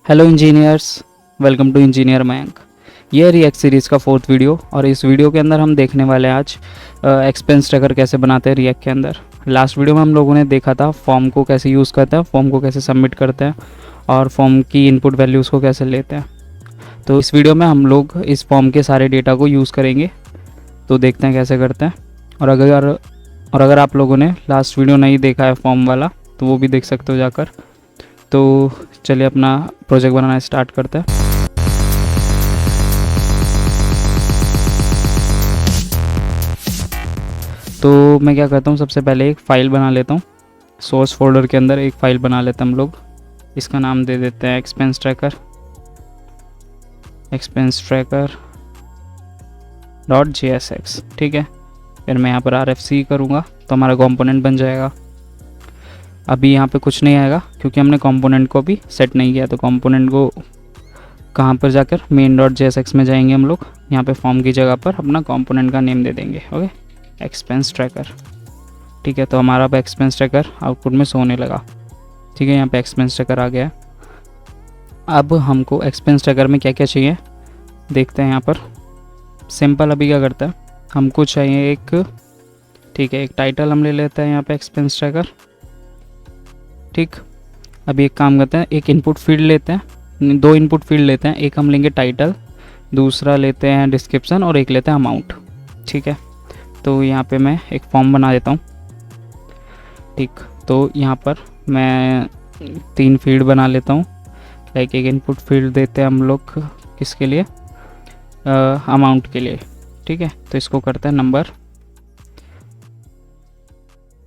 Hello engineers, welcome to engineer Mayank. ये react series का fourth video और इस वीडियो के अंदर हम देखने वाले हैं आज एक्सपेंस ट्रैकर कैसे बनाते हैं रिएक्ट के अंदर। लास्ट वीडियो में हम लोगों ने देखा था फॉर्म को कैसे यूज़ करते हैं, फॉर्म को कैसे सबमिट करते हैं और फॉर्म की इनपुट वैल्यूज़ को कैसे लेते हैं। तो इस वीडियो में हम लोग इस फॉर्म के सारे डेटा को यूज़ करेंगे, तो देखते हैं कैसे करते हैं। और अगर आप लोगों ने लास्ट वीडियो नहीं देखा है फॉर्म वाला तो वो भी देख सकते हो जाकर। तो चलिए अपना प्रोजेक्ट बनाना स्टार्ट करते हैं। तो मैं क्या करता हूँ, सबसे पहले एक फ़ाइल बना लेता हूँ। सोर्स फोल्डर के अंदर एक फ़ाइल बना लेते हैं हम लोग। इसका नाम दे देते हैं एक्सपेंस ट्रैकर .jsx। ठीक है, फिर मैं यहाँ पर RFC करूँगा तो हमारा कंपोनेंट बन जाएगा। अभी यहाँ पे कुछ नहीं आएगा क्योंकि हमने कंपोनेंट को भी सेट नहीं किया। तो कंपोनेंट को कहाँ पर जाकर main.jsx में जाएंगे हम लोग। यहाँ पे फॉर्म की जगह पर अपना कंपोनेंट का नेम दे देंगे, ओके, एक्सपेंस ट्रैकर। ठीक है, तो हमारा अब एक्सपेंस ट्रैकर आउटपुट में शो होने लगा। ठीक है, यहाँ पे एक्सपेंस ट्रैकर आ गया। अब हमको एक्सपेंस ट्रैकर में क्या क्या चाहिए देखते हैं। यहाँ पर सिंपल अभी क्या करता है, हमको चाहिए एक, ठीक है, एक टाइटल हम ले लेते हैं यहाँ पे एक्सपेंस ट्रैकर। ठीक, अभी एक काम करते हैं, एक इनपुट फील्ड लेते हैं, दो इनपुट फील्ड लेते हैं। एक हम लेंगे टाइटल, दूसरा लेते हैं डिस्क्रिप्शन और एक लेते हैं अमाउंट। ठीक है, तो यहाँ पे मैं एक फॉर्म बना देता हूँ। ठीक, तो यहाँ पर मैं 3 फील्ड बना लेता हूँ। लाइक एक इनपुट फील्ड देते हैं हम लोग किसके लिए, अमाउंट के लिए। ठीक है, तो इसको करते हैं number,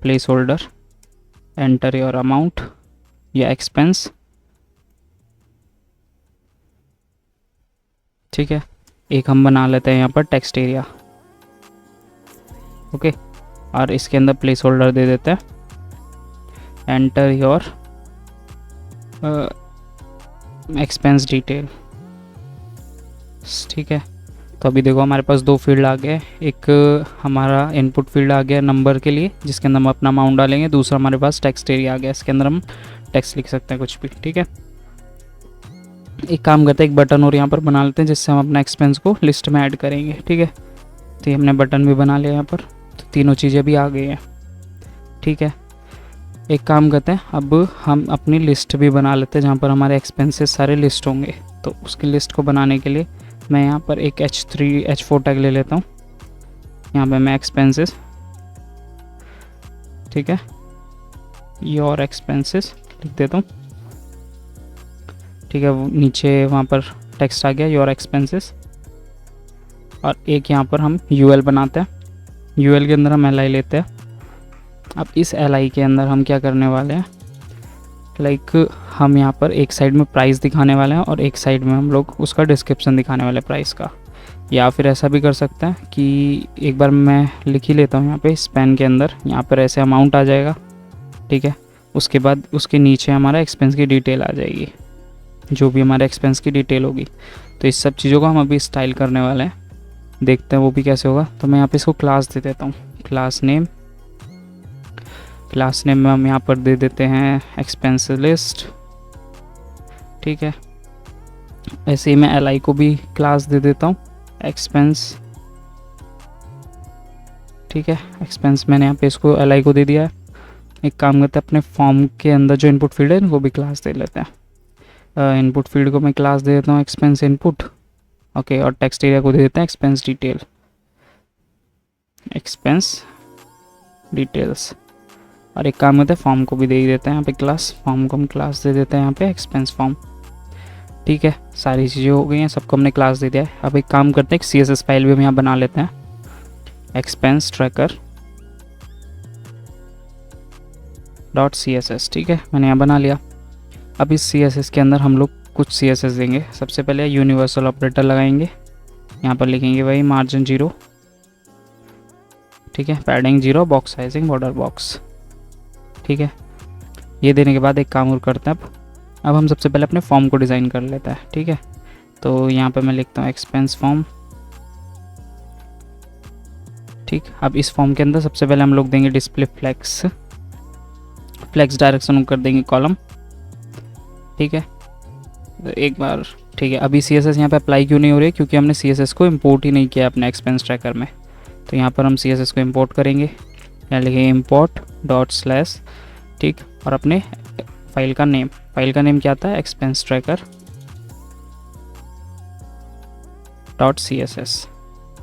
place holder, enter your amount या एक्सपेंस। ठीक है, एक हम बना लेते हैं यहाँ पर टेक्स्ट एरिया, ओके, और इसके अंदर प्लेस होल्डर दे देते हैं एंटर योर एक्सपेंस डिटेल। ठीक है, तो अभी देखो हमारे पास 2 फील्ड आ गए। एक हमारा इनपुट फील्ड आ गया नंबर के लिए जिसके अंदर हम अपना अमाउंट डालेंगे, दूसरा हमारे पास टेक्स्ट एरिया आ गया, इसके अंदर हम टेक्स्ट लिख सकते हैं कुछ भी। ठीक है, एक काम करते हैं, एक बटन और यहाँ पर बना लेते हैं जिससे हम अपना एक्सपेंस को लिस्ट में ऐड करेंगे। ठीक है, तो ये हमने बटन भी बना लिया यहाँ पर, तो तीनों चीज़ें भी आ गई हैं। ठीक है, एक काम करते हैं, अब हम अपनी लिस्ट भी बना लेते हैं जहाँ पर हमारे एक्सपेंसेस सारे लिस्ट होंगे। तो उसकी लिस्ट को बनाने के लिए मैं यहाँ पर एक H4 टैग ले लेता हूँ। यहाँ पे मैं एक्सपेंसेस, ठीक है, योर एक्सपेंसेस लिख देता हूँ। ठीक है, वो नीचे वहाँ पर टेक्स्ट आ गया योर एक्सपेंसेस। और एक यहाँ पर हम UL बनाते हैं, UL के अंदर हम LI लेते हैं। अब इस LI के अंदर हम क्या करने वाले हैं, लाइक हम यहाँ पर एक साइड में प्राइस दिखाने वाले हैं और एक साइड में हम लोग उसका डिस्क्रिप्शन दिखाने वाले हैं प्राइस का। या फिर ऐसा भी कर सकते हैं कि एक बार मैं लिख ही लेता हूँ यहाँ पे स्पेन के अंदर, यहाँ पर ऐसे अमाउंट आ जाएगा। ठीक है, उसके बाद उसके नीचे हमारा एक्सपेंस की डिटेल आ जाएगी, जो भी हमारे एक्सपेंस की डिटेल होगी। तो इस सब चीज़ों को हम अभी स्टाइल करने वाले हैं, देखते हैं वो भी कैसे होगा। तो मैं यहाँ पे इसको क्लास दे देता हूँ, क्लास नेम में हम यहाँ पर दे देते हैं एक्सपेंस लिस्ट। ठीक है, ऐसे ही मैं LI को भी क्लास दे देता हूँ एक्सपेंस। ठीक है, एक्सपेंस मैंने यहाँ पे इसको LI को दे दिया है। एक काम करते हैं, अपने फॉर्म के अंदर जो इनपुट फील्ड है इनको भी क्लास दे लेते हैं। इनपुट फील्ड को मैं क्लास दे देता हूँ एक्सपेंस इनपुट, ओके, और टेक्स्ट एरिया को दे देते हैं एक्सपेंस डिटेल्स। और एक काम करते हैं, फॉर्म को भी दे ही देते हैं यहाँ पे क्लास, फॉर्म को हम क्लास दे देते हैं यहाँ पे एक्सपेंस फॉर्म। ठीक है, सारी चीज़ें हो गई हैं, सबको हमने क्लास दे दिया है। अब एक काम करते हैं, एक CSS फाइल भी हम यहाँ बना लेते हैं, एक्सपेंस ट्रैकर .css। ठीक है, मैंने यहाँ बना लिया। अब इस CSS के अंदर हम लोग कुछ CSS देंगे। सबसे पहले यूनिवर्सल ऑपरेटर लगाएंगे, यहाँ पर लिखेंगे भाई मार्जिन 0, ठीक है, padding 0, box sizing border box. ठीक है, ये देने के बाद एक काम और करते हैं, अब हम सबसे पहले अपने फॉर्म को डिज़ाइन कर लेते हैं। ठीक है, तो यहाँ पे मैं लिखता हूँ एक्सपेंस फॉर्म। ठीक, अब इस फॉर्म के अंदर सबसे पहले हम लोग देंगे डिस्प्ले फ्लेक्स डायरेक्शन कर देंगे कॉलम। ठीक है, एक बार ठीक है। अभी सी एस एस यहाँ पर अप्लाई क्यों नहीं हो रही है, क्योंकि हमने सी एस एस को इम्पोर्ट ही नहीं किया अपने एक्सपेंस ट्रैकर में। तो यहाँ पर हम सी एस एस को इम्पोर्ट करेंगे, यहाँ लिखेंगे इम्पोर्ट डॉट स्लैश, ठीक, और अपने फाइल का नेम क्या था, expense tracker dot C S S.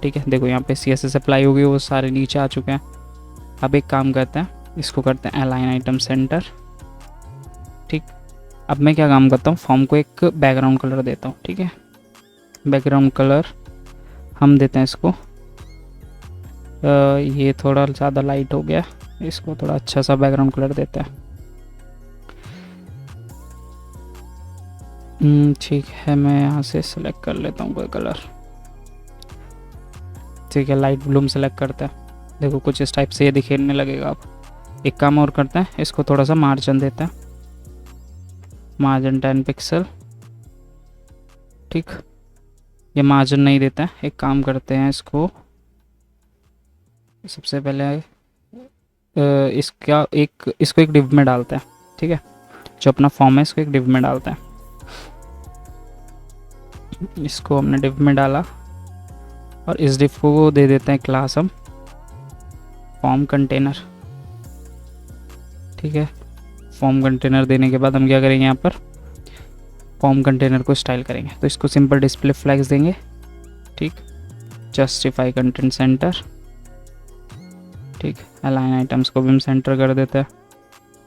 ठीक है, देखो यहाँ पे सी एस एस अप्लाई हो गई, वो सारे नीचे आ चुके हैं। अब एक काम करते हैं, इसको करते हैं अलाइन आइटम सेंटर। ठीक, अब मैं क्या काम करता हूँ, फॉर्म को एक बैकग्राउंड कलर देता हूँ। ठीक है, बैकग्राउंड कलर हम देते हैं इसको ये थोड़ा ज़्यादा लाइट हो गया, इसको थोड़ा अच्छा सा बैकग्राउंड कलर देते हैं। ठीक है, मैं यहाँ से सिलेक्ट कर लेता हूँ कोई कलर। ठीक है, लाइट ब्लूम सेलेक्ट करते हैं। देखो कुछ इस टाइप से ये दिखने लगेगा। अब एक काम और करते हैं, इसको थोड़ा सा मार्जिन देते हैं, मार्जिन 10 पिक्सल। ठीक, ये मार्जिन नहीं देते हैं, एक काम करते हैं, इसको सबसे पहले इसको एक डिव में डालते हैं। ठीक है, जो अपना फॉर्म है इसको एक डिव में डालते हैं। इसको हमने डिव में डाला और इस डिव को दे देते हैं क्लास हम फॉर्म कंटेनर। ठीक है, फॉर्म कंटेनर देने के बाद हम क्या करेंगे, यहाँ पर फॉर्म कंटेनर को स्टाइल करेंगे। तो इसको सिंपल डिस्प्ले फ्लैग्स देंगे। ठीक, जस्टिफाई कंटेंट सेंटर। ठीक, अलाइन आइटम्स को भी हम सेंटर कर देते हैं।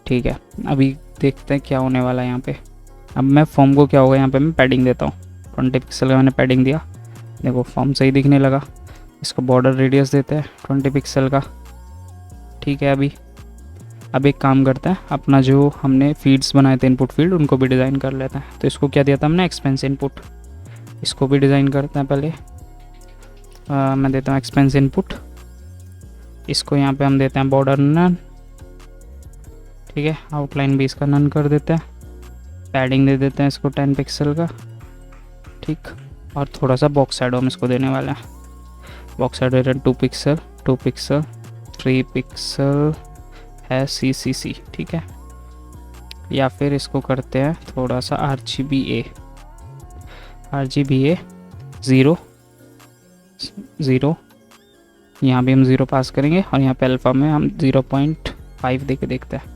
ठीक है, अभी देखते हैं क्या होने वाला है यहाँ पे। अब मैं फॉर्म को क्या होगा, यहाँ पे मैं पैडिंग देता हूँ, 20 पिक्सल का मैंने पैडिंग दिया। देखो फॉर्म सही दिखने लगा। इसको बॉर्डर रेडियस देते हैं 20 पिक्सल का। ठीक है, अब एक काम करते हैं, अपना जो हमने फीड्स बनाए थे इनपुट फील्ड, उनको भी डिज़ाइन कर लेते हैं। तो इसको क्या दिया था हमने, एक्सपेंस इनपुट। इसको भी डिज़ाइन करते हैं पहले। मैं देता हूँ एक्सपेंस इनपुट। इसको यहाँ पे हम देते हैं बॉर्डर नन। ठीक है, आउटलाइन भी इसका नन कर देते हैं। पैडिंग दे देते हैं इसको 10 पिक्सल का। ठीक, और थोड़ा सा बॉक्स शैडो हम इसको देने वाले हैं। बॉक्स शैडो 2 पिक्सल 3 पिक्सल है CCC। ठीक है, या फिर इसको करते हैं थोड़ा सा RGBA 0 यहाँ भी हम 0 पास करेंगे, और यहाँ पे अल्फ़ा में हम 0.5 दे के देखते हैं।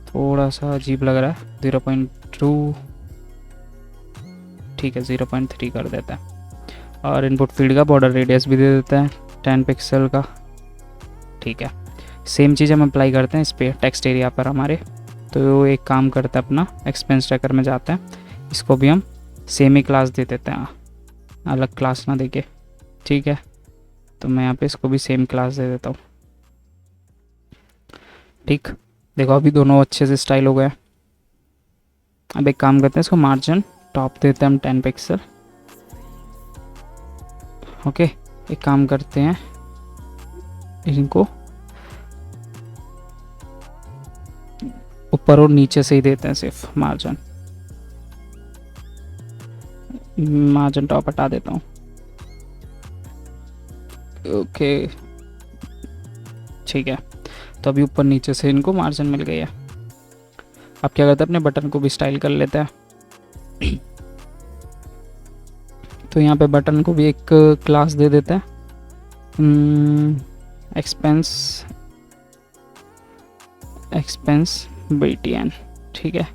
थोड़ा सा अजीब लग रहा है, 0.2। ठीक है, 0.3 कर देते हैं। और इनपुट फील्ड का बॉर्डर रेडियस भी दे देते हैं 10 पिक्सल का। ठीक है, सेम चीज़ हम अप्लाई करते हैं इस पर टेक्स्ट एरिया पर हमारे। तो एक काम करते हैं, अपना एक्सपेंस ट्रैकर में जाते हैं, इसको भी हम सेम ही क्लास दे देते हैं, अलग क्लास ना देके। ठीक है, तो मैं यहाँ पे इसको भी सेम क्लास दे देता हूँ। ठीक, देखो अभी दोनों अच्छे से स्टाइल हो गए। अब एक काम करते हैं, इसको मार्जिन टॉप देते हैं हम 10 पिक्सल। ओके, एक काम करते हैं, इनको ऊपर और नीचे से ही देते हैं सिर्फ मार्जिन टॉप हटा देता हूँ। ओके, ठीक है, तो अभी ऊपर नीचे से इनको मार्जिन मिल गई है। अब क्या करते हैं, अपने बटन को भी स्टाइल कर लेते हैं। तो यहाँ पे बटन को भी एक क्लास दे देते हैं, एक्सपेंस BTN। ठीक है,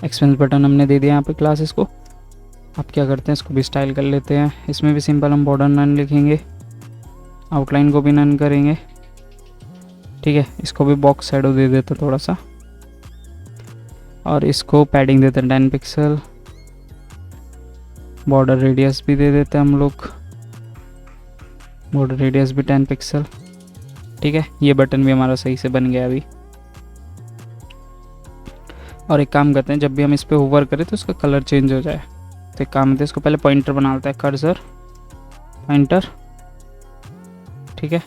एक्सपेंस बटन हमने दे दिया यहाँ पे क्लास इसको। अब क्या करते हैं, इसको भी स्टाइल कर लेते हैं। इसमें भी सिंपल हम बॉर्डर नन लिखेंगे, आउटलाइन को भी नन करेंगे। ठीक है, इसको भी बॉक्स शैडो दे देते थोड़ा सा, और इसको पैडिंग देते हैं 10 पिक्सल। बॉर्डर रेडियस भी दे देते हैं हम लोग, बॉर्डर रेडियस भी 10 पिक्सल। ठीक है, ये बटन भी हमारा सही से बन गया अभी। और एक काम करते हैं, जब भी हम इस पर होवर करें तो इसका कलर चेंज हो जाए। तो एक काम करते हैं, इसको पहले पॉइंटर बना लेते हैं, कर्सर पॉइंटर। ठीक है,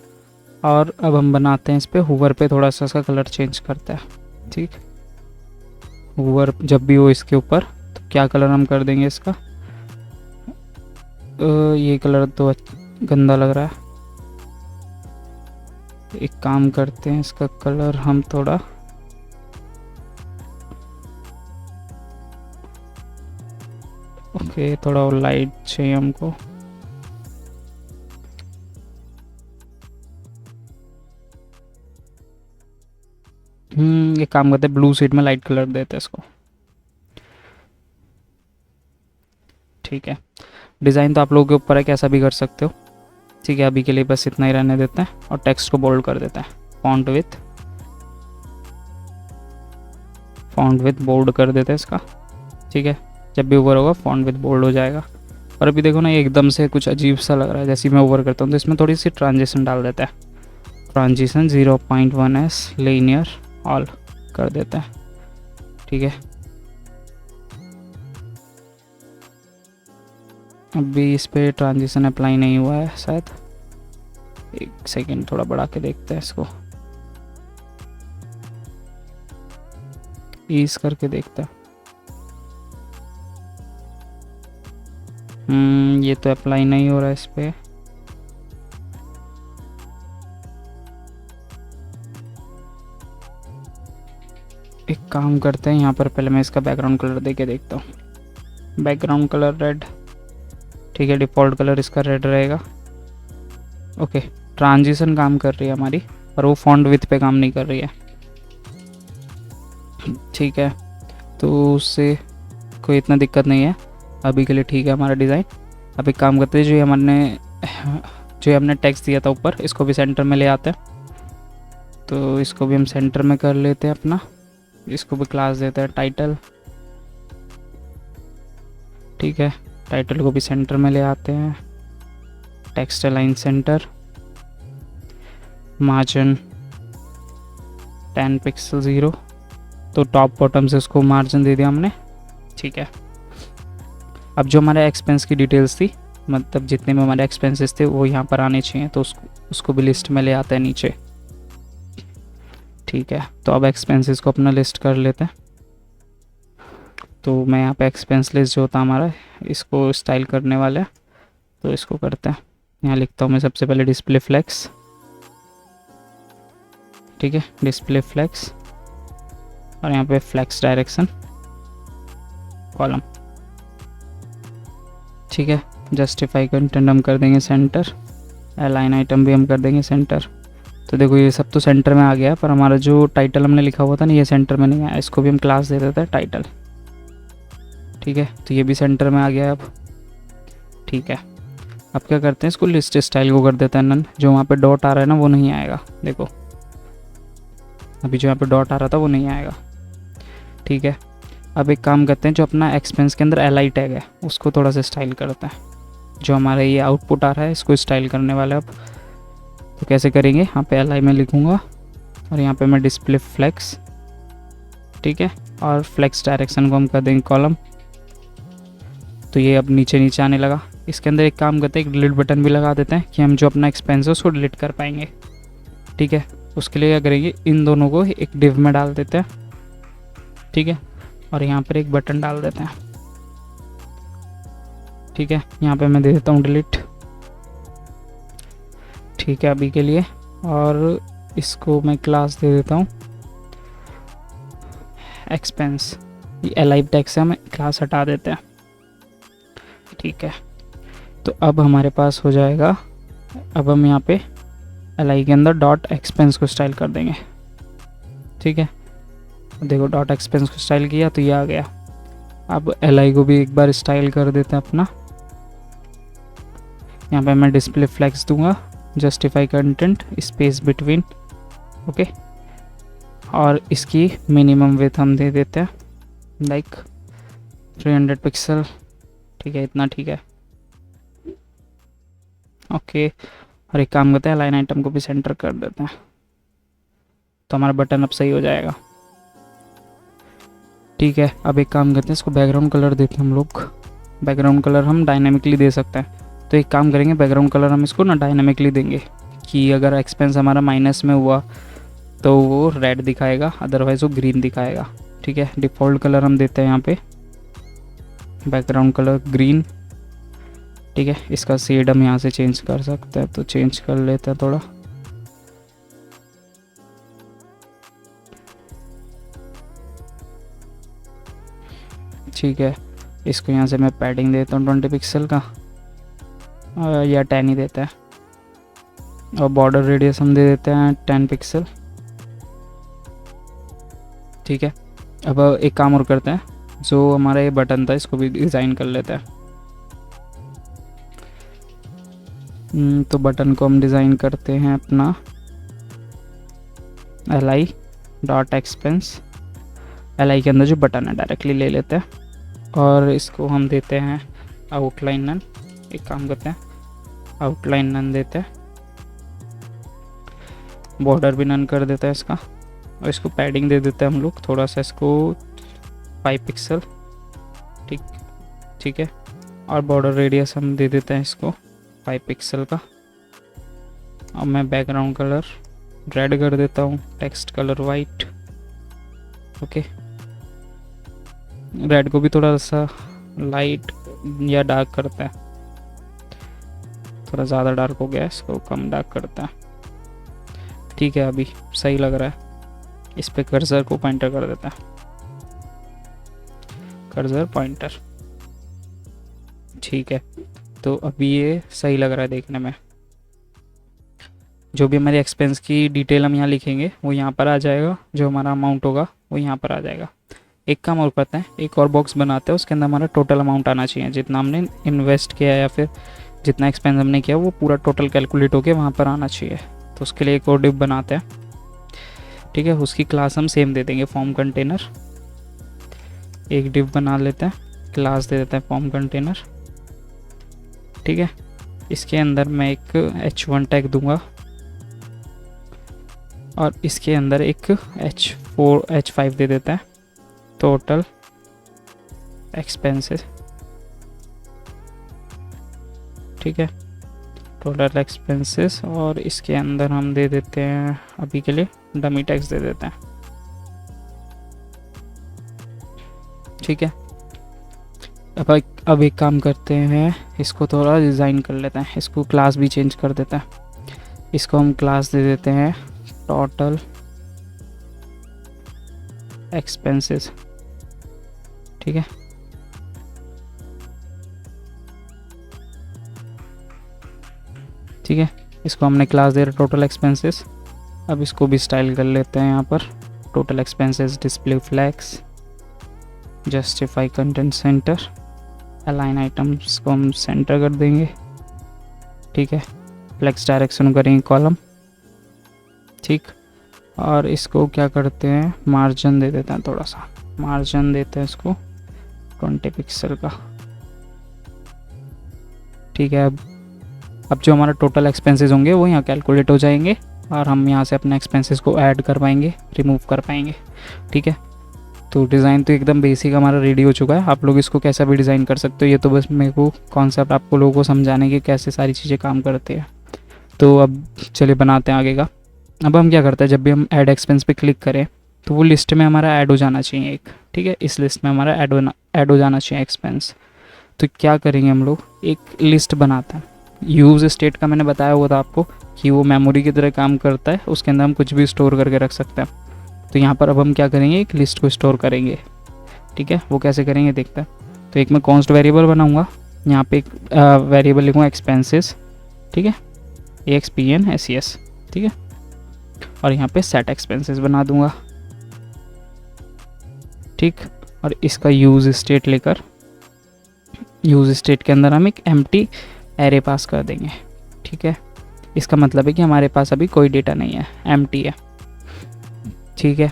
और अब हम बनाते हैं इस पर होवर पे थोड़ा सा इसका कलर चेंज करते हैं। ठीक, होवर जब भी हो इसके ऊपर, तो क्या कलर हम कर देंगे इसका, ये कलर तो गंदा लग रहा है। एक काम करते हैं, इसका कलर हम थोड़ा ओके, थोड़ा और लाइट चाहिए हमको। ये काम करते हैं, ब्लू सीट में लाइट कलर देते हैं इसको। ठीक है, डिज़ाइन तो आप लोगों के ऊपर है, कैसा भी कर सकते हो। ठीक है, अभी के लिए बस इतना ही रहने देते हैं और टेक्स्ट को बोल्ड कर देते हैं। फॉन्ट विथ बोल्ड कर देते हैं इसका। ठीक है, जब भी ओवर होगा फॉन्ट विथ बोल्ड हो जाएगा। और अभी देखो ना, ये एकदम से कुछ अजीब सा लग रहा है। जैसे ही मैं ओवर करता हूँ तो इसमें थोड़ी सी ट्रांजिशन डाल देता है। ट्रांजिशन 0.1s लीनियर ऑल कर देते हैं। ठीक है, अभी इस पर ट्रांजिशन अप्लाई नहीं हुआ है शायद। एक सेकेंड, थोड़ा बढ़ा के देखते हैं इसको, ईज करके देखते हैं। ये तो अप्लाई नहीं हो रहा है इस पर। एक काम करते हैं, यहाँ पर पहले मैं इसका बैकग्राउंड कलर दे के देखता हूँ। Background colour red. ठीक है, डिफ़ॉल्ट कलर इसका रेड रहेगा। ओके, ट्रांजिशन काम कर रही है हमारी, पर वो फॉन्ट विथ पे काम नहीं कर रही है। ठीक है, तो उससे कोई इतना दिक्कत नहीं है अभी के लिए। ठीक है हमारा डिज़ाइन। अब एक काम करते हैं, जो हमने टेक्स्ट दिया था ऊपर, इसको भी सेंटर में ले आते हैं। तो इसको भी हम सेंटर में कर लेते हैं अपना। इसको भी क्लास देते हैं टाइटल। ठीक है, टाइटल को भी सेंटर में ले आते हैं। Text align centre, margin 10 pixel 0। तो टॉप बॉटम से उसको मार्जिन दे दिया हमने। ठीक है, अब जो हमारे एक्सपेंस की डिटेल्स थी, मतलब जितने में हमारे एक्सपेंसेस थे वो यहाँ पर आने चाहिए, तो उसको भी लिस्ट में ले आते हैं नीचे। ठीक है, तो अब एक्सपेंसेस को अपना लिस्ट कर लेते हैं। तो मैं यहाँ पे एक्सपेंस लिस्ट जो होता हमारा, इसको स्टाइल करने वाला है, तो इसको करते हैं। यहाँ लिखता हूँ मैं सबसे पहले डिस्प्ले फ्लेक्स। ठीक है, डिस्प्ले फ्लेक्स, और यहाँ पे फ्लेक्स डायरेक्शन कॉलम। ठीक है, जस्टिफाई कंटेंट हम कर देंगे सेंटर। अलाइन आइटम भी हम कर देंगे सेंटर। तो देखो ये सब तो सेंटर में आ गया, पर हमारा जो टाइटल हमने लिखा हुआ था ना, ये सेंटर में नहीं आया। इसको भी हम क्लास दे देते हैं टाइटल। ठीक है, तो ये भी सेंटर में आ गया अब। ठीक है, अब क्या करते हैं, इसको लिस्ट स्टाइल को कर देते हैं नन। जो वहाँ पे डॉट आ रहा है ना, वो नहीं आएगा। देखो अभी जो यहाँ पे डॉट आ रहा था वो नहीं आएगा। ठीक है, अब एक काम करते हैं, जो अपना एक्सपेंस के अंदर एल टैग है उसको थोड़ा सा स्टाइल करते हैं। जो हमारा ये आउटपुट आ रहा है इसको स्टाइल करने वाला है अब। तो कैसे करेंगे, यहाँ पे एल में लिखूँगा और यहाँ पे मैं डिस्प्ले फ्लेक्स। ठीक है, और फ्लेक्स डायरेक्शन को हम कर देंगे कॉलम। तो ये अब नीचे नीचे आने लगा। इसके अंदर एक काम करते हैं, एक डिलीट बटन भी लगा देते हैं कि हम जो अपना एक्सपेंस है उसको डिलीट कर पाएंगे। ठीक है, उसके लिए क्या करेंगे, इन दोनों को एक डिव में डाल देते हैं। ठीक है, और यहाँ पर एक बटन डाल देते हैं। ठीक है, यहाँ पे मैं दे देता हूँ डिलीट। ठीक है अभी के लिए, और इसको मैं क्लास दे देता हूँ एक्सपेंस। ये अलाइव टैग से हम क्लास हटा देते हैं। ठीक है, तो अब हमारे पास हो जाएगा। अब हम यहाँ पे एल के अंदर डॉट एक्सपेंस को स्टाइल कर देंगे। ठीक है, देखो डॉट एक्सपेंस को स्टाइल किया तो ये आ गया। अब एल को भी एक बार स्टाइल कर देते हैं अपना। यहाँ पे मैं डिस्प्ले फ्लेक्स दूंगा, justify content space between. Okay, और इसकी मिनिमम विड्थ हम दे देते हैं लाइक 300 पिक्सल। ठीक है, इतना ठीक है। ओके, और एक काम करते हैं, लाइन आइटम को भी सेंटर कर देते हैं, तो हमारा बटन अब सही हो जाएगा। ठीक है, अब एक काम करते हैं, इसको बैकग्राउंड कलर देते हैं हम लोग। बैकग्राउंड कलर हम डायनामिकली दे सकते हैं। तो एक काम करेंगे, बैकग्राउंड कलर हम इसको ना डायनामिकली देंगे कि अगर एक्सपेंस हमारा माइनस में हुआ तो वो रेड दिखाएगा, अदरवाइज़ वो ग्रीन दिखाएगा। ठीक है, डिफ़ॉल्ट कलर हम देते हैं यहाँ पे, बैकग्राउंड कलर ग्रीन। ठीक है, इसका शेड हम यहाँ से चेंज कर सकते हैं, तो चेंज कर लेते हैं थोड़ा। ठीक है, इसको यहाँ से मैं पैडिंग देता हूँ 20 पिक्सल का, या 10 ही देता है, और बॉर्डर रेडियस हम दे देते हैं 10 पिक्सल। ठीक है, अब एक काम और करते हैं, जो हमारा ये बटन था इसको भी डिज़ाइन कर लेते हैं। तो बटन को हम डिज़ाइन करते हैं अपना li.expense, li के अंदर जो बटन है डायरेक्टली ले लेते हैं, और इसको हम देते हैं आउटलाइन नन। एक काम करते हैं, आउटलाइन नन देते हैं, बॉर्डर भी नन कर देते हैं इसका, और इसको पैडिंग दे देते हैं हम लोग थोड़ा सा, इसको 5 पिक्सल। ठीक है, और बॉर्डर रेडियस हम दे देते हैं इसको 5 पिक्सल का। अब मैं बैकग्राउंड कलर रेड कर देता हूँ, text colour white. Okay, red को भी थोड़ा सा लाइट या डार्क करता है, थोड़ा ज़्यादा डार्क हो गया, इसको कम डार्क करता है। ठीक है, अभी सही लग रहा है। इस पे कर्सर को पॉइंटर कर देता है, कर्सर पॉइंटर। ठीक है, तो अभी ये सही लग रहा है देखने में। जो भी हमारे एक्सपेंस की डिटेल हम यहाँ लिखेंगे वो यहाँ पर आ जाएगा, जो हमारा अमाउंट होगा वो यहाँ पर आ जाएगा। एक काम और करते हैं, एक और बॉक्स बनाते हैं, उसके अंदर हमारा टोटल अमाउंट आना चाहिए, जितना हमने इन्वेस्ट किया या फिर जितना एक्सपेंस हमने किया वो पूरा टोटल कैलकुलेट होके वहाँ पर आना चाहिए। तो उसके लिए एक और डिव बनाते हैं। ठीक है, उसकी क्लास हम सेम दे देंगे, फॉर्म कंटेनर। एक डिव बना लेते हैं, क्लास दे देते हैं फॉर्म कंटेनर। ठीक है, इसके अंदर मैं एक h1 टैग दूंगा, और इसके अंदर एक h5 दे देता है, टोटल एक्सपेंसेस। ठीक है, टोटल एक्सपेंसेस, और इसके अंदर हम दे देते हैं अभी के लिए डमी टैक्स दे देते हैं। ठीक है, अब एक काम करते हैं, इसको थोड़ा डिज़ाइन कर लेते हैं, इसको क्लास भी चेंज कर देते हैं। इसको हम क्लास दे देते हैं टोटल एक्सपेंसेस। ठीक है, ठीक है, इसको हमने क्लास दे रहा टोटल एक्सपेंसेस। अब इसको भी स्टाइल कर लेते हैं यहाँ पर, total expenses display flags, justify content centre, align items को हम सेंटर कर देंगे। ठीक है, फ्लेक्स डायरेक्शन करेंगे कॉलम। ठीक, और इसको क्या करते हैं, मार्जिन दे देते हैं, थोड़ा सा मार्जिन देते हैं इसको 20 पिक्सल का। ठीक है, अब जो हमारा टोटल एक्सपेंसेस होंगे वो यहाँ कैलकुलेट हो जाएंगे, और हम यहाँ से अपने एक्सपेंसेस को ऐड कर पाएंगे, रिमूव कर पाएंगे। ठीक है, तो डिज़ाइन तो एकदम बेसिक हमारा रेडी हो चुका है। आप लोग इसको कैसा भी डिज़ाइन कर सकते हो, ये तो बस मेरे को कॉन्सेप्ट आपको लोगों को समझाने के कैसे सारी चीज़ें काम करते हैं। तो अब चलिए बनाते हैं आगे का। अब हम क्या करते हैं, जब भी हम ऐड एक्सपेंस पे क्लिक करें तो वो लिस्ट में हमारा ऐड हो जाना चाहिए एक। ठीक है, इस लिस्ट में हमारा ऐड हो जाना चाहिए एक्सपेंस। तो क्या करेंगे, हम लोग एक लिस्ट बनाते हैं। यूज़ स्टेट का मैंने बताया हुआ था आपको कि वो मेमोरी की तरह काम करता है, उसके अंदर हम कुछ भी स्टोर करके रख सकते हैं। तो यहाँ पर अब हम क्या करेंगे, एक लिस्ट को स्टोर करेंगे। ठीक है, वो कैसे करेंगे देखते हैं। तो एक मैं कॉन्स्ट वेरिएबल बनाऊँगा, यहाँ पे एक वेरिएबल लिखूँगा एक्सपेंसेस। ठीक है, AXPN ठीक है, और यहाँ पे सेट एक्सपेंसेस बना दूँगा। ठीक, और इसका यूज़ स्टेट लेकर यूज़ स्टेट के अंदर हम एक एम्प्टी एरे पास कर देंगे। ठीक है, इसका मतलब है कि हमारे पास अभी कोई डेटा नहीं है, एम्प्टी है। ठीक है,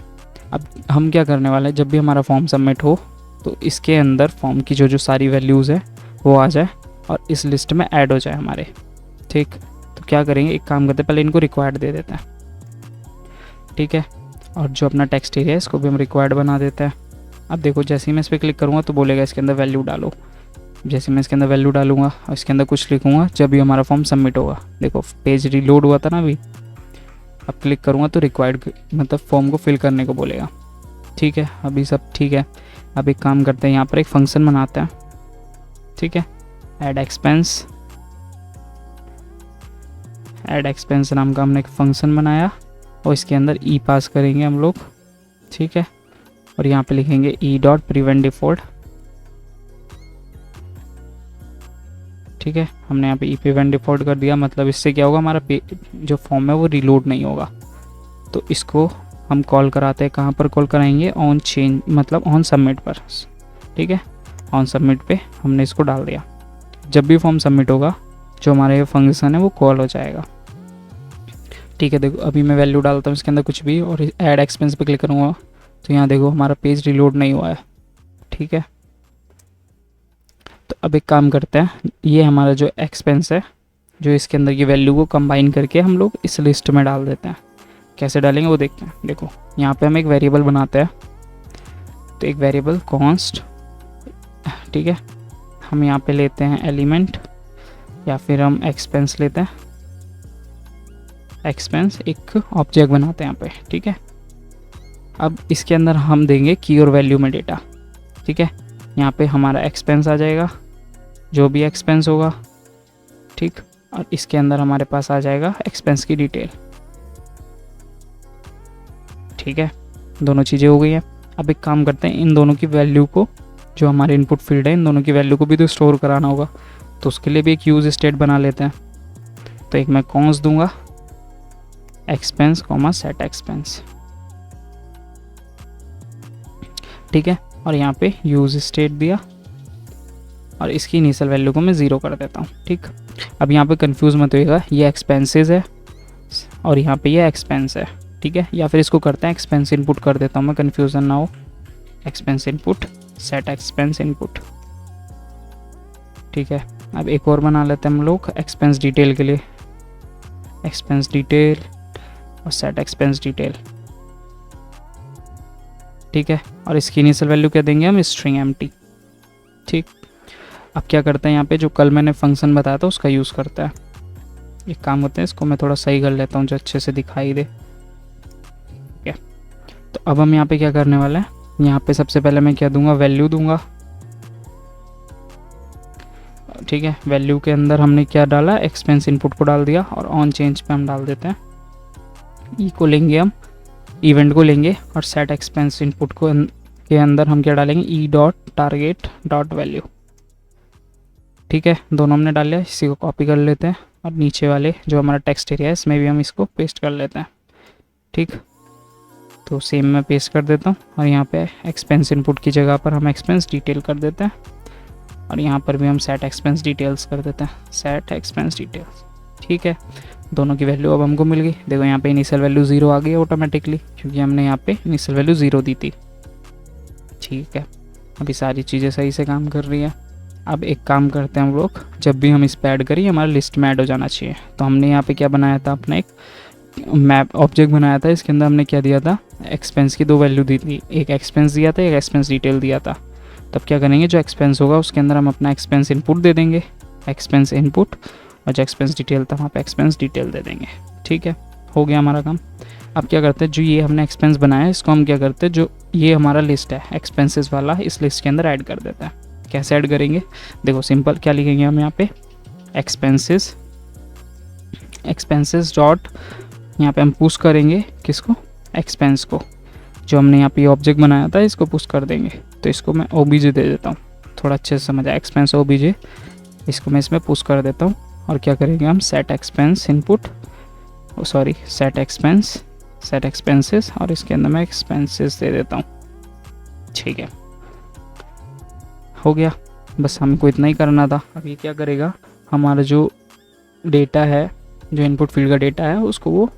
अब हम क्या करने वाले हैं, जब भी हमारा फॉर्म सबमिट हो तो इसके अंदर फॉर्म की जो सारी वैल्यूज़ है वो आ जाए और इस लिस्ट में ऐड हो जाए हमारे। ठीक, तो क्या करेंगे, एक काम करते हैं, पहले इनको रिक्वायर्ड दे देते हैं। ठीक है, और जो अपना टेक्स्ट एरिया है इसको भी हम रिक्वायर्ड बना देते हैं। अब देखो, जैसे ही मैं इस पर क्लिक करूँगा तो बोलेगा इसके अंदर वैल्यू डालो। जैसे मैं इसके अंदर वैल्यू डालूंगा और इसके अंदर कुछ लिखूंगा, जब भी हमारा फॉर्म सबमिट होगा, देखो पेज रीलोड हुआ था ना अभी, अब क्लिक करूंगा तो रिक्वायर्ड मतलब फॉर्म को फिल करने को बोलेगा। ठीक है, अभी सब ठीक है। अब एक काम करते हैं, यहाँ पर एक फंक्शन बनाते हैं। ठीक है, ऐड एक्सपेंस नाम का हमने एक फंक्शन बनाया और इसके अंदर ई पास करेंगे हम लोग। ठीक है, और यहाँ पे लिखेंगे ई डॉट प्रिवेंट डिफॉल्ट। ठीक है, हमने यहाँ पे ईपी इवेंट डिफ़ॉल्ट कर दिया, मतलब इससे क्या होगा, हमारा जो फॉर्म है वो रीलोड नहीं होगा। तो इसको हम कॉल कराते हैं, कहाँ पर कॉल कराएंगे, ऑन चेंज मतलब ऑन सबमिट पर। ठीक है, ऑन सबमिट पे हमने इसको डाल दिया। जब भी फॉर्म सबमिट होगा जो हमारा ये फंक्शन है वो कॉल हो जाएगा। ठीक है, देखो अभी मैं वैल्यू डालता हूँ इसके अंदर कुछ भी और ऐड एक्सपेंस पे क्लिक करूँगा तो यहाँ देखो हमारा पेज रिलोड नहीं हुआ है। ठीक है, तो अब एक काम करते हैं, ये हमारा जो एक्सपेंस है जो इसके अंदर की वैल्यू को कंबाइन करके हम लोग इस लिस्ट में डाल देते हैं। कैसे डालेंगे वो देखते हैं। देखो यहाँ पे हम एक वेरिएबल बनाते हैं, तो एक वेरिएबल कॉन्स्ट, ठीक है, हम यहाँ पे लेते हैं एलिमेंट या फिर हम एक्सपेंस लेते हैं, एक्सपेंस एक ऑब्जेक्ट बनाते हैं यहाँ पे। ठीक है, अब इसके अंदर हम देंगे की और वैल्यू में डेटा। ठीक है, यहाँ पे हमारा एक्सपेंस आ जाएगा, जो भी एक्सपेंस होगा। ठीक, और इसके अंदर हमारे पास आ जाएगा एक्सपेंस की डिटेल। ठीक है, दोनों चीज़ें हो गई हैं। अब एक काम करते हैं, इन दोनों की वैल्यू को, जो हमारे इनपुट फील्ड है, इन दोनों की वैल्यू को भी तो स्टोर कराना होगा, तो उसके लिए भी एक यूज स्टेट बना लेते हैं। तो एक मैं कॉन्स दूंगा एक्सपेंस कॉमा सेट एक्सपेंस। ठीक है, और यहाँ पे यूज स्टेट दिया और इसकी इनिशियल वैल्यू को मैं 0 कर देता हूँ। ठीक, अब यहाँ पे कंफ्यूज मत होइएगा, ये एक्सपेंसेस है और यहाँ पे ये एक्सपेंस है। ठीक है, या फिर इसको करते हैं एक्सपेंस इनपुट कर देता हूँ मैं, कन्फ्यूज़न ना हो। Expense input set expense input. ठीक है, अब एक और बना लेते हैं हम लोग एक्सपेंस डिटेल के लिए, एक्सपेंस डिटेल और सेट एक्सपेंस डिटेल। ठीक है, और इसकी इनिशियल वैल्यू क्या देंगे हम, स्ट्रिंग एम्प्टी। ठीक, अब क्या करते हैं, यहाँ पे जो कल मैंने फंक्शन बताया था उसका यूज़ करता है। एक काम करते हैं, इसको मैं थोड़ा सही कर लेता हूँ जो अच्छे से दिखाई दे। ठीक है, तो अब हम यहाँ पे क्या करने वाले हैं, यहाँ पे सबसे पहले मैं क्या दूंगा, वैल्यू दूंगा। ठीक है, वैल्यू के अंदर हमने क्या डाला, एक्सपेंस इनपुट को डाल दिया और ऑन चेंज पे हम डाल देते हैं ई को लेंगे हम, इवेंट को लेंगे और सेट एक्सपेंस इनपुट को के अंदर हम क्या डालेंगे, E dot target dot value. ठीक है, दोनों हमने डाल लिया, इसी को कॉपी कर लेते हैं और नीचे वाले जो हमारा टेक्स्ट एरिया है इसमें भी हम इसको पेस्ट कर लेते हैं। ठीक, तो सेम मैं पेस्ट कर देता हूँ और यहाँ पे एक्सपेंस इनपुट की जगह पर हम एक्सपेंस डिटेल कर देते हैं और यहाँ पर भी हम सेट एक्सपेंस डिटेल्स कर देते हैं, सेट एक्सपेंस डिटेल्स। ठीक है, दोनों की वैल्यू अब हमको मिल गई। देखो यहाँ पे इनिशियल वैल्यू 0 आ गई ऑटोमेटिकली, क्योंकि हमने यहाँ पे इनिशियल वैल्यू 0 दी थी। ठीक है, अभी सारी चीज़ें सही से काम कर रही है। अब एक काम करते हैं हम लोग, जब भी हम इस पे ऐड करिए हमारा लिस्ट में ऐड हो जाना चाहिए। तो हमने यहाँ पे क्या बनाया था, अपना एक मैप ऑब्जेक्ट बनाया था, इसके अंदर हमने क्या दिया था, एक्सपेंस की 2 वैल्यू दी थी, एक एक्सपेंस दिया था, एक एक्सपेंस डिटेल दिया था। तब क्या करेंगे, जो एक्सपेंस होगा उसके अंदर हम अपना एक्सपेंस इनपुट दे देंगे, एक्सपेंस इनपुट, और जो एक्सपेंस डिटेल था वहाँ पे एक्सपेंस डिटेल दे देंगे। ठीक है, हो गया हमारा काम। अब क्या करते हैं, जो ये हमने एक्सपेंस बनाया है इसको हम क्या करते हैं, जो ये हमारा लिस्ट है एक्सपेंसेस वाला, इस लिस्ट के अंदर ऐड कर देते हैं। कैसे ऐड करेंगे, देखो सिंपल क्या लिखेंगे हम यहाँ पे, एक्सपेंसेस, एक्सपेंसेस डॉट, यहाँ पे हम पुश करेंगे किसको, एक्सपेंस को, जो हमने यहाँ पे ऑब्जेक्ट बनाया था इसको पुश कर देंगे। तो इसको मैं ओबीजे दे देता हूँ, थोड़ा अच्छे से समझ आए, एक्सपेंस ओबीजे, इसको मैं इसमें पुश कर देता हूँ। और क्या करेंगे हम, set expense input, sorry set expense, set expenses, और इसके अंदर मैं एक्सपेंसेस दे देता हूँ। ठीक है, हो गया, बस हमको इतना ही करना था। अब ये क्या करेगा, हमारा जो डेटा है, जो इनपुट फील्ड का डेटा है उसको वो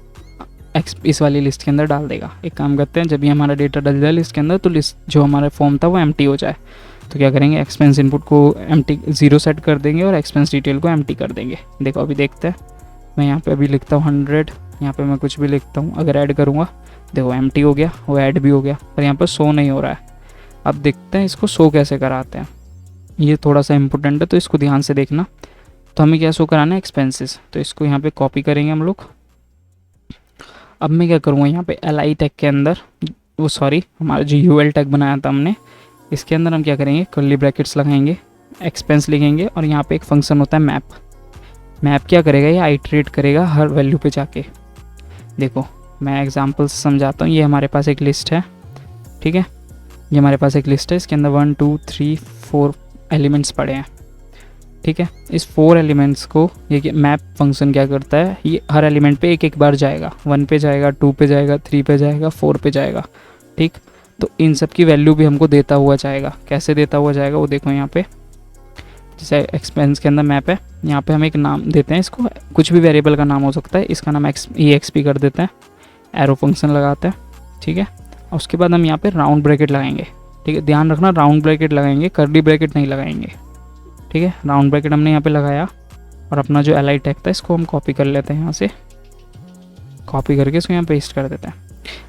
इस वाली लिस्ट के अंदर डाल देगा। एक काम करते हैं, जब भी हमारा डेटा डल जाए लिस्ट के अंदर तो लिस्ट जो हमारा फॉर्म था वो एम्प्टी हो जाए। तो क्या करेंगे, एक्सपेंस इनपुट को एम्प्टी 0 सेट कर देंगे और एक्सपेंस डिटेल को एम्प्टी कर देंगे। देखो अभी देखते हैं, मैं यहाँ पे अभी लिखता हूँ 100, यहाँ पे मैं कुछ भी लिखता हूँ, अगर ऐड करूँगा देखो एम्प्टी हो गया, वो ऐड भी हो गया, पर यहाँ पर शो नहीं हो रहा है। अब देखते हैं इसको शो कैसे कराते हैं, ये थोड़ा सा इंपॉर्टेंट है तो इसको ध्यान से देखना। तो हमें क्या शो कराना है, एक्सपेंसेस, तो इसको यहाँ पे कॉपी करेंगे हम लोग। अब मैं क्या करूँगा, यहाँ पे li टैग के अंदर, वो सॉरी हमारा जो ul टैग बनाया था हमने, इसके अंदर हम क्या करेंगे, कर्ली ब्रैकेट्स लगाएंगे, एक्सपेंस लिखेंगे और यहाँ पे एक फंक्शन होता है मैप। मैप क्या करेगा, ये आइट्रेट करेगा हर वैल्यू पे जाके। देखो मैं एग्जांपल से समझाता हूँ, ये हमारे पास एक लिस्ट है, ठीक है, ये हमारे पास एक लिस्ट है, इसके अंदर 1 2 3 4 एलिमेंट्स पड़े हैं। ठीक है। इस 4 एलिमेंट्स को ये मैप फंक्शन क्या करता है, ये हर एलिमेंट पे एक एक बार जाएगा, 1 पे जाएगा, 2 पे जाएगा, 3 पे जाएगा, 4 पे जाएगा। ठीक, तो इन सब की वैल्यू भी हमको देता हुआ जाएगा। कैसे देता हुआ जाएगा वो देखो यहाँ पे, जैसे एक्सपेंस के अंदर मैप है, यहाँ पे हम एक नाम देते हैं इसको, कुछ भी वेरिएबल का नाम हो सकता है, इसका नाम EXP कर देते हैं, एरो फंक्शन लगाते हैं। ठीक है, और उसके बाद हम यहाँ पे राउंड ब्रैकेट लगाएंगे। ठीक है, ध्यान रखना राउंड ब्रैकेट लगाएंगे, कर्ली ब्रैकेट नहीं लगाएंगे। ठीक है, राउंड ब्रैकेट हमने यहाँ पे लगाया और अपना जो li टैग था इसको हम कॉपी कर लेते हैं, यहाँ से कॉपी करके इसको यहाँ पेस्ट कर देते हैं।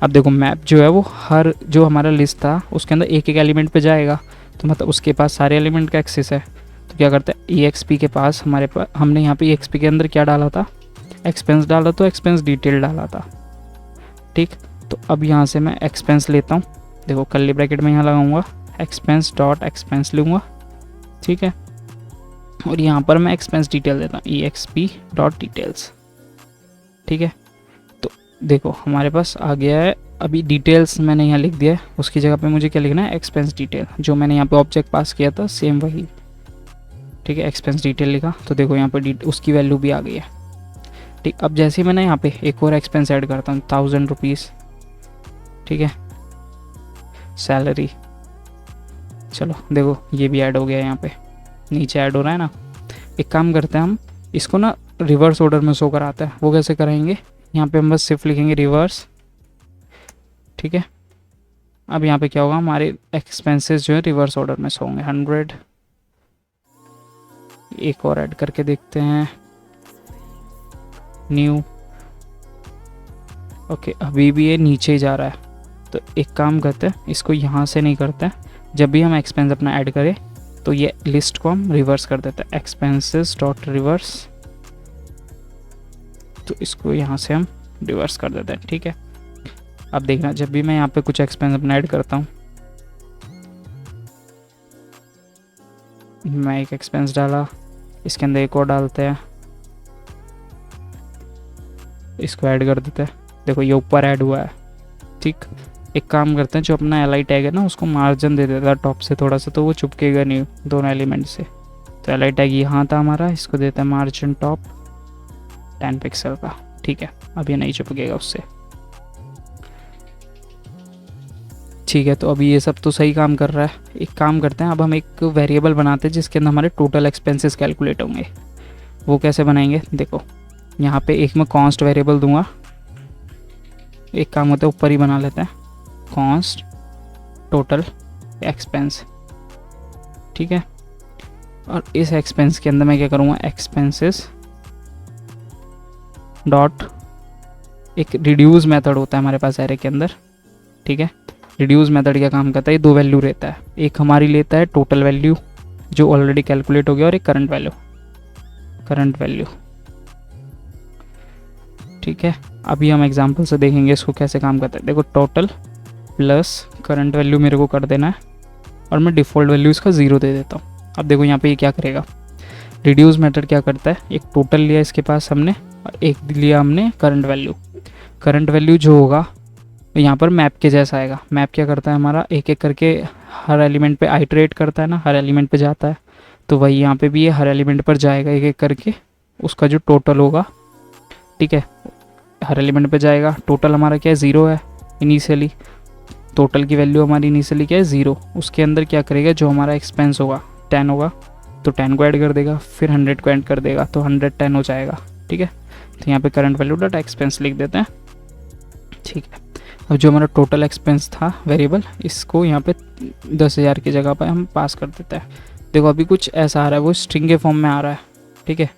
अब देखो मैप जो है वो हर जो हमारा लिस्ट था उसके अंदर एक एक एलिमेंट पे जाएगा, तो मतलब उसके पास सारे एलिमेंट का एक्सेस है। तो क्या करते हैं, EXP के पास हमारे पास, हमने यहाँ पे EXP के अंदर क्या डाला था, एक्सपेंस डाला, तो एक्सपेंस डिटेल डाला था। ठीक, तो अब यहाँ से मैं एक्सपेंस लेता हूँ, देखो कर्ली ब्रैकेट में यहाँ लगाऊंगा, एक्सपेंस डॉट एक्सपेंस लूँगा। ठीक है, और यहाँ पर मैं एक्सपेंस डिटेल देता हूँ, EXP डॉट डिटेल्स। ठीक है, तो देखो हमारे पास आ गया है। अभी डिटेल्स मैंने यहाँ लिख दिया है, उसकी जगह पे मुझे क्या लिखना है, एक्सपेंस डिटेल, जो मैंने यहाँ पे ऑब्जेक्ट पास किया था सेम वही। ठीक है, एक्सपेंस डिटेल लिखा, तो देखो यहाँ पे उसकी वैल्यू भी आ गई है। ठीक, अब जैसे ही मैंने यहाँ पे एक और एक्सपेंस ऐड करता हूँ, 1000 रुपीज़। ठीक है, सैलरी, चलो देखो ये भी ऐड हो गया, यहाँ पे नीचे ऐड हो रहा है ना। एक काम करते हैं, हम इसको ना रिवर्स ऑर्डर में शो कराते हैं। वो कैसे कराएंगे, यहाँ पे हम बस सिर्फ लिखेंगे रिवर्स। ठीक है, अब यहाँ पे क्या होगा, हमारे एक्सपेंसेस जो है रिवर्स ऑर्डर में शो होंगे। 100, एक और ऐड करके देखते हैं, न्यू। ओके, अभी भी ये नीचे ही जा रहा है, तो एक काम करते हैं, इसको यहाँ से नहीं करते हैं, जब भी हम एक्सपेंस अपना ऐड करें तो ये लिस्ट को हम रिवर्स कर देते हैं, एक्सपेंसेस डॉट रिवर्स। तो इसको यहाँ से हम रिवर्स कर देते हैं। ठीक है, अब देखना जब भी मैं यहाँ पे कुछ एक्सपेंस अपना ऐड करता हूँ, मैं एक एक्सपेंस डाला, इसके अंदर एक और डालते हैं, इसको ऐड कर देते हैं, देखो ये ऊपर ऐड हुआ है। ठीक, एक काम करते हैं, जो अपना li टैग है ना उसको मार्जिन दे देता है टॉप से थोड़ा सा, तो वो चुपकेगा नहीं दोनों एलिमेंट से। तो li टैग यहाँ था हमारा, इसको देते हैं मार्जिन टॉप 10 पिक्सल का। ठीक है, अब ये नहीं चुपकेगा उससे। ठीक है, तो अभी ये सब तो सही काम कर रहा है। एक काम करते हैं, अब हम एक वेरिएबल बनाते हैं जिसके अंदर हमारे टोटल एक्सपेंसेस कैलकुलेट होंगे। वो कैसे बनाएंगे, देखो यहाँ पे एक मैं कॉन्स्ट वेरिएबल दूंगा। एक काम होता है ऊपर ही बना लेते हैं, कॉन्स्ट टोटल एक्सपेंस। ठीक है, और इस एक्सपेंस के अंदर मैं क्या करूँगा, एक्सपेंसेस डॉट, एक रिड्यूस मेथड होता है हमारे पास एरे के अंदर। ठीक है, रिड्यूस मेथड क्या काम करता है, ये 2 वैल्यू रहता है, एक हमारी लेता है टोटल वैल्यू जो ऑलरेडी कैलकुलेट हो गया, और एक करंट वैल्यू। ठीक है, अभी हम एग्जांपल से देखेंगे इसको कैसे काम करता है। देखो टोटल प्लस करंट वैल्यू मेरे को कर देना है, और मैं डिफ़ॉल्ट वैल्यू इसका 0 दे देता हूँ। अब देखो यहाँ पे ये क्या करेगा, रिड्यूस मेथड क्या करता है, एक टोटल लिया इसके पास हमने, और एक लिया हमने करंट वैल्यू जो होगा यहाँ पर मैप के जैसा आएगा। मैप क्या करता है हमारा, एक एक करके हर एलिमेंट पे आइटरेट करता है ना, हर एलिमेंट पे जाता है, तो वही यहाँ पे भी ये हर एलिमेंट पर जाएगा एक एक करके, उसका जो टोटल होगा। ठीक है, हर एलिमेंट पे जाएगा, टोटल हमारा क्या है 0 है इनिशियली, टोटल की वैल्यू हमारी इनिशियली क्या है 0। उसके अंदर क्या करेगा, जो हमारा एक्सपेंस होगा 10 होगा तो 10 को ऐड कर देगा, फिर 100 को ऐड कर देगा, तो 110 हो जाएगा। ठीक है, तो यहाँ पे करंट वैल्यू डॉट एक्सपेंस लिख देते हैं। ठीक है, अब जो हमारा टोटल एक्सपेंस था वेरिएबल, इसको यहाँ पे 10,000 की जगह पर हम पास कर देते हैं। देखो अभी कुछ ऐसा आ रहा है, वो स्ट्रिंग के फॉर्म में आ रहा है। ठीक है,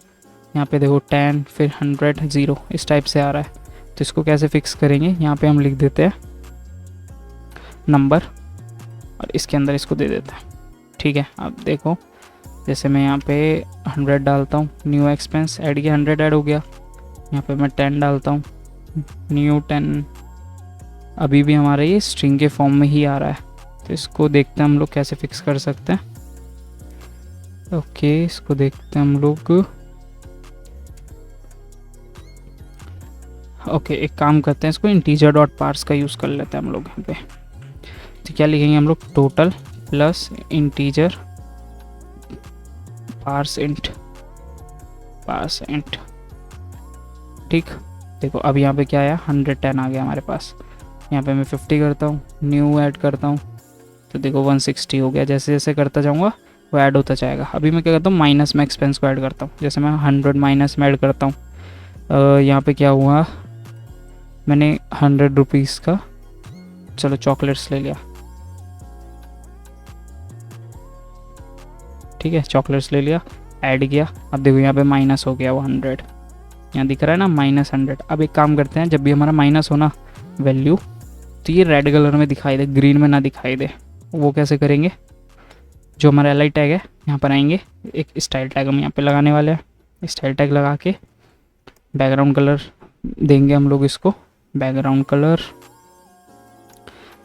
यहाँ पे देखो 10 फिर 100 0 इस टाइप से आ रहा है। तो इसको कैसे फिक्स करेंगे, यहाँ पे हम लिख देते हैं नंबर, और इसके अंदर इसको दे देते हैं। ठीक है, अब देखो जैसे मैं यहाँ पे 100 डालता हूँ, न्यू एक्सपेंस ऐड किया, 100 ऐड हो गया। यहाँ पे मैं 10 डालता हूँ, न्यू 10, अभी भी हमारा ये स्ट्रिंग के फॉर्म में ही आ रहा है। तो इसको देखते हैं हम लोग कैसे फिक्स कर सकते हैं। ओके, इसको देखते हैं हम लोग। ओके, एक काम करते हैं, इसको इंटीजर डॉट पार्स का यूज़ कर लेते हैं हम लोग यहाँ पे। तो क्या लिखेंगे हम लोग, टोटल प्लस इंटीजर %। ठीक, देखो अब यहाँ पे क्या आया, 110 आ गया हमारे पास। यहाँ पे मैं 50 करता हूँ, न्यू ऐड करता हूँ, तो देखो 160 हो गया। जैसे जैसे करता जाऊँगा वो ऐड होता जाएगा। अभी मैं क्या करता हूँ, माइनस में एक्सपेंस को ऐड करता हूँ। जैसे मैं 100 माइनस में ऐड करता हूँ, यहाँ पे क्या हुआ, मैंने 100 रुपीज़ का, चलो चॉकलेट्स ले लिया, ठीक है, चॉकलेट्स ले लिया, ऐड किया। अब देखो यहाँ पे माइनस हो गया वो 100, यहाँ दिख रहा है ना -100। अब एक काम करते हैं, जब भी हमारा माइनस हो ना वैल्यू, तो ये रेड कलर में दिखाई दे, ग्रीन में ना दिखाई दे। वो कैसे करेंगे, जो हमारा एल आई टैग है यहाँ पर आएंगे, एक स्टाइल टैग हम यहाँ पे लगाने वाले हैं। स्टाइल टैग लगा के बैकग्राउंड कलर देंगे हम लोग इसको, बैकग्राउंड कलर,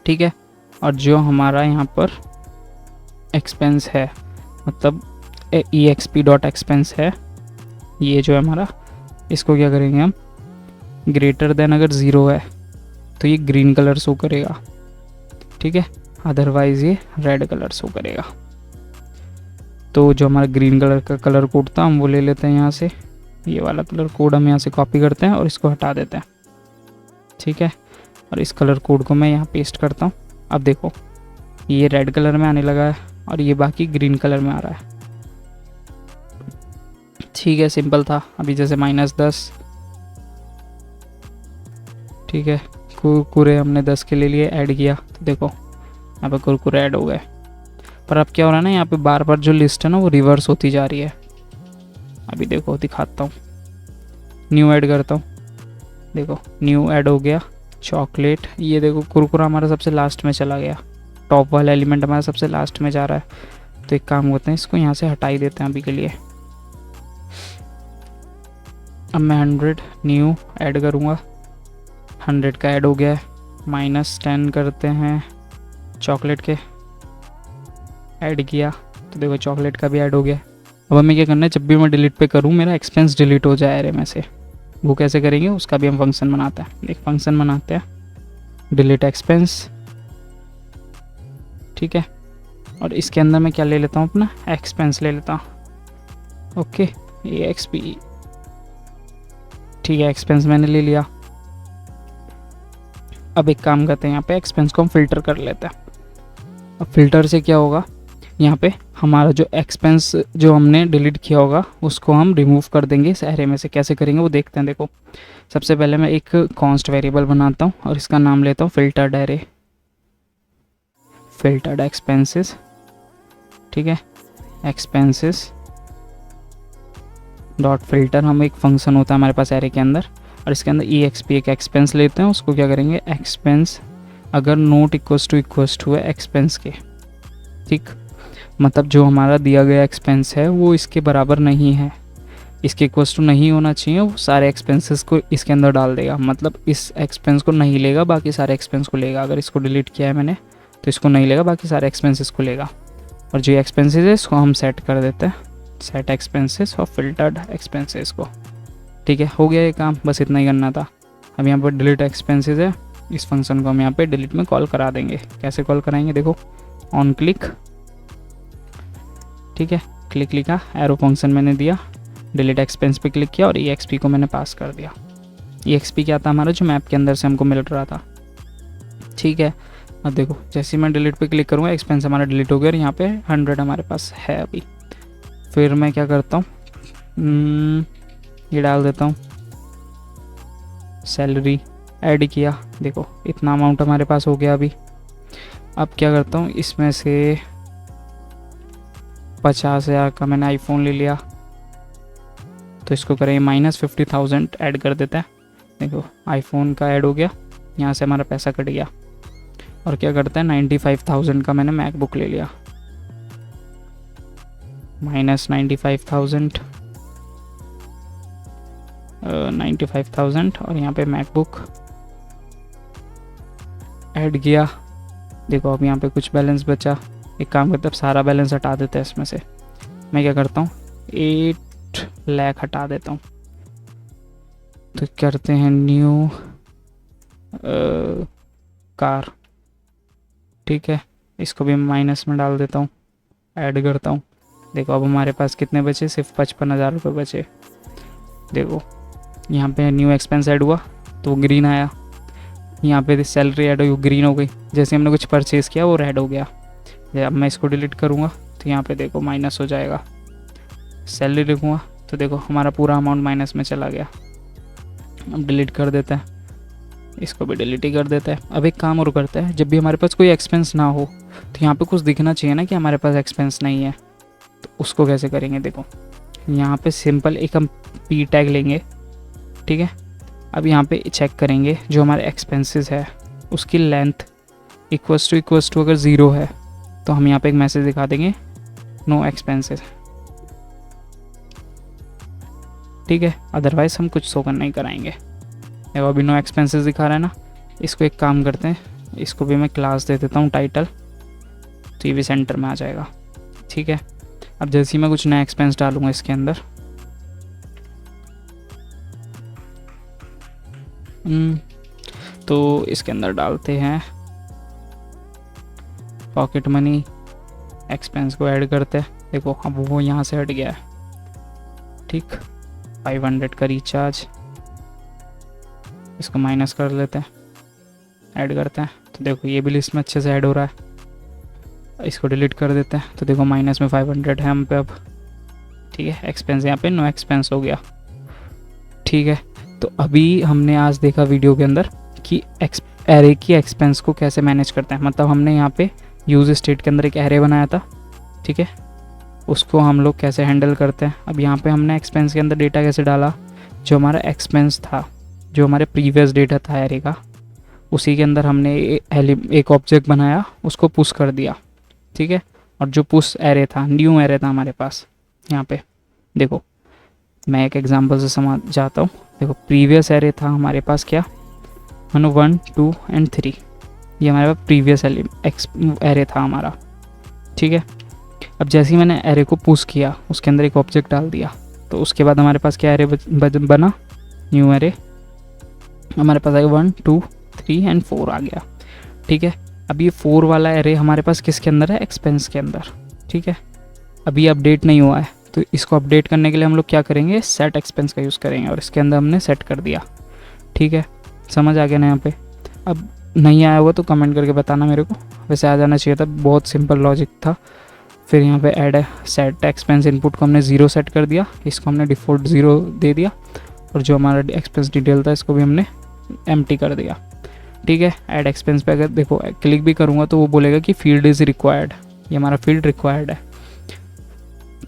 ठीक है। और जो हमारा यहाँ पर एक्सपेंस है, मतलब exp.expense है, ये जो है हमारा, इसको क्या करेंगे हम, ग्रेटर देन अगर 0 है तो ये ग्रीन कलर शो करेगा, ठीक है, अदरवाइज ये रेड कलर शो करेगा। तो जो हमारा ग्रीन कलर का कलर कोड था हम वो ले लेते हैं यहाँ से, ये वाला कलर कोड हम यहाँ से कॉपी करते हैं और इसको हटा देते हैं, ठीक है। और इस कलर कोड को मैं यहाँ पेस्ट करता हूँ। अब देखो ये रेड कलर में आने लगा है और ये बाकी ग्रीन कलर में आ रहा है, ठीक है, सिंपल था। अभी जैसे -10, ठीक है, कुरकुरे हमने 10 के ले लिए, ऐड किया, तो देखो यहाँ पे कुरकुरे ऐड हो गए। पर अब क्या हो रहा है ना, यहाँ पे बार बार जो लिस्ट है ना वो रिवर्स होती जा रही है। अभी देखो दिखाता हूँ, न्यू ऐड करता हूँ, देखो न्यू ऐड हो गया, चॉकलेट, ये देखो कुरकुरा हमारा सबसे लास्ट में चला गया, टॉप वाला एलिमेंट हमारा सबसे लास्ट में जा रहा है। तो एक काम करते हैं, इसको यहाँ से हटा ही देते हैं अभी के लिए। अब मैं 100 न्यू ऐड करूँगा, 100 का ऐड हो गया है, -10 करते हैं चॉकलेट के, ऐड किया, तो देखो चॉकलेट का भी ऐड हो गया। अब हमें क्या करना है, जब भी मैं डिलीट पे करूँ मेरा एक्सपेंस डिलीट हो जाए एरे में से, वो कैसे करेंगे उसका भी हम फंक्शन बनाते हैं। एक फंक्शन बनाते हैं, डिलीट एक्सपेंस, ठीक है। और इसके अंदर मैं क्या ले लेता हूँ, अपना एक्सपेंस ले लेता हूँ, ओके, ये XP, ठीक है, एक्सपेंस मैंने ले लिया। अब एक काम करते हैं, यहाँ पे एक्सपेंस को हम फिल्टर कर लेते हैं। अब फिल्टर से क्या होगा, यहाँ पे हमारा जो एक्सपेंस जो हमने डिलीट किया होगा उसको हम रिमूव कर देंगे इस एरे में से। कैसे करेंगे वो देखते हैं। देखो सबसे पहले मैं एक कॉन्स्ट वेरिएबल बनाता हूँ और इसका नाम लेता हूँ फिल्टर्ड एरे, फिल्टर्ड एक्सपेंसेस, ठीक है, एक्सपेंसेस डॉट फिल्टर, हम एक फंक्शन होता है हमारे पास एरे के अंदर, और इसके अंदर EXP एक एक्सपेंस लेते हैं, उसको क्या करेंगे, एक्सपेंस अगर नॉट इक्वल्स टू है एक्सपेंस के, ठीक, मतलब जो हमारा दिया गया एक्सपेंस है वो इसके बराबर नहीं है, इसके इक्वल्स टू नहीं होना चाहिए, वो सारे एक्सपेंसेस को इसके अंदर डाल देगा, मतलब इस एक्सपेंस को नहीं लेगा, बाकी सारे एक्सपेंस को लेगा। अगर इसको डिलीट किया है मैंने तो इसको नहीं लेगा, बाकी सारे एक्सपेंसेस को लेगा। और जो एक्सपेंसेस है इसको हम सेट कर देते हैं, सेट एक्सपेंसेस और फिल्टर्ड एक्सपेंसेस को, ठीक है, हो गया ये काम, बस इतना ही करना था। अब यहाँ पर डिलीट एक्सपेंसेस है, इस फंक्शन को हम यहाँ पे डिलीट में कॉल करा देंगे। कैसे कॉल कराएंगे, देखो ऑन क्लिक, ठीक है, क्लिक लिखा, एरो फंक्शन मैंने दिया, डिलीट एक्सपेंस पे क्लिक किया और EXP को मैंने पास कर दिया। EXP क्या था हमारा, जो मैप के अंदर से हमको मिल रहा था, ठीक है। अब देखो जैसे ही मैं डिलीट पे क्लिक करूँगा एक्सपेंस हमारा डिलीट हो गया और यहाँ पे 100 हमारे पास है अभी। फिर मैं क्या करता हूँ, ये डाल देता हूँ, सैलरी ऐड किया, देखो इतना अमाउंट हमारे पास हो गया अभी। अब क्या करता हूँ, इसमें से 50,000 का मैंने आईफोन ले लिया, तो इसको करेंगे -50,000 ऐड कर देते हैं। देखो आईफोन का ऐड हो गया, यहाँ से हमारा पैसा कट गया। और क्या करते हैं, 95,000 का मैंने मैकबुक ले लिया, -95,000, 95,000 और यहाँ पे मैकबुक ऐड किया। देखो अब यहाँ पे कुछ बैलेंस बचा, एक काम करते हैं, अब सारा बैलेंस हटा देते हैं इसमें से। मैं क्या करता हूँ, 8 लाख हटा देता हूँ, तो करते हैं न्यू कार, ठीक है, इसको भी माइनस में डाल देता हूँ, ऐड करता हूँ, देखो अब हमारे पास कितने बचे, सिर्फ 55,000 रुपये बचे। देखो यहाँ पे न्यू एक्सपेंस ऐड हुआ तो ग्रीन आया, यहाँ पे सैलरी ऐड हुई ग्रीन हो गई, जैसे हमने कुछ परचेज़ किया वो रेड हो गया। अब मैं इसको डिलीट करूँगा तो यहाँ पे देखो माइनस हो जाएगा। सैलरी लिखूँगा तो देखो हमारा पूरा अमाउंट माइनस में चला गया। अब डिलीट कर देते हैं, इसको भी डिलीट ही कर देते हैं। अब एक काम और करते हैं, जब भी हमारे पास कोई एक्सपेंस ना हो तो यहाँ पे कुछ दिखना चाहिए ना कि हमारे पास एक्सपेंस नहीं है, तो उसको कैसे करेंगे। देखो यहाँ पे सिंपल एक हम पी टैग लेंगे, ठीक है। अब यहाँ पे चेक करेंगे जो हमारे एक्सपेंसेस है उसकी लेंथ इक्वल्स टू अगर 0 है तो हम यहाँ पे एक मैसेज दिखा देंगे नो एक्सपेंसेस, ठीक है। अदरवाइज़ हम कुछ शो नहीं कराएंगे। देखो अभी नो एक्सपेंसेस दिखा रहा है ना, इसको एक काम करते हैं, इसको भी मैं क्लास दे देता हूँ टाइटल, तो ये भी सेंटर में आ जाएगा, ठीक है। अब जैसे ही मैं कुछ नया एक्सपेंस डालूंगा इसके अंदर, तो इसके अंदर डालते हैं पॉकेट मनी, एक्सपेंस को ऐड करते हैं। देखो अब वो यहाँ से हट गया है, ठीक। 500 का रिचार्ज, इसको माइनस कर लेते हैं, ऐड करते हैं, तो देखो ये भी लिस्ट में अच्छे से ऐड हो रहा है। इसको डिलीट कर देते हैं तो देखो माइनस में 500 है हम पे अब, ठीक है। एक्सपेंस यहाँ पे नो एक्सपेंस हो गया, ठीक है। तो अभी हमने आज देखा वीडियो के अंदर कि एरे की एक्सपेंस को कैसे मैनेज करते हैं। मतलब हमने यहाँ पे यूज स्टेट के अंदर एक एरे बनाया था, ठीक है, उसको हम लोग कैसे हैंडल करते हैं। अब यहाँ पे हमने एक्सपेंस के अंदर डेटा कैसे डाला, जो हमारा एक्सपेंस था, जो हमारे प्रीवियस डेटा था एरे का, उसी के अंदर हमने एक ऑब्जेक्ट बनाया, उसको पुश कर दिया, ठीक है। और जो पुश एरे था, न्यू एरे था हमारे पास, यहाँ पे देखो मैं एक एग्जांपल से समझ जाता हूँ। देखो प्रीवियस एरे था हमारे पास क्या, 1 2 and 3, ये हमारे पास प्रीवियस एरे था हमारा, ठीक है। अब जैसे ही मैंने एरे को पुश किया, उसके अंदर एक ऑब्जेक्ट डाल दिया, तो उसके बाद हमारे पास क्या एरे बना, न्यू एरे हमारे पास आएगा 1 2 3 and 4 आ गया, ठीक है। अब ये 4 वाला एरे हमारे पास किसके अंदर है, एक्सपेंस के अंदर, ठीक है। अभी अपडेट नहीं हुआ है, तो इसको अपडेट करने के लिए हम लोग क्या करेंगे, सेट एक्सपेंस का यूज़ करेंगे, और इसके अंदर हमने सेट कर दिया, ठीक है। समझ आ गया ना यहाँ पे। अब नहीं आया हुआ तो कमेंट करके बताना मेरे को, वैसे आ जाना चाहिए था, बहुत सिंपल लॉजिक था। फिर यहाँ पे ऐड है सेट एक्सपेंस इनपुट को हमने 0 सेट कर दिया, इसको हमने डिफ़ॉल्ट 0 दे दिया, और जो हमारा एक्सपेंस डिटेल था इसको भी हमने एम्प्टी कर दिया, ठीक है। ऐड एक्सपेंस पे अगर देखो क्लिक भी करूँगा तो वो बोलेगा कि फील्ड इज़ रिक्वायर्ड, ये हमारा फील्ड रिक्वायर्ड है,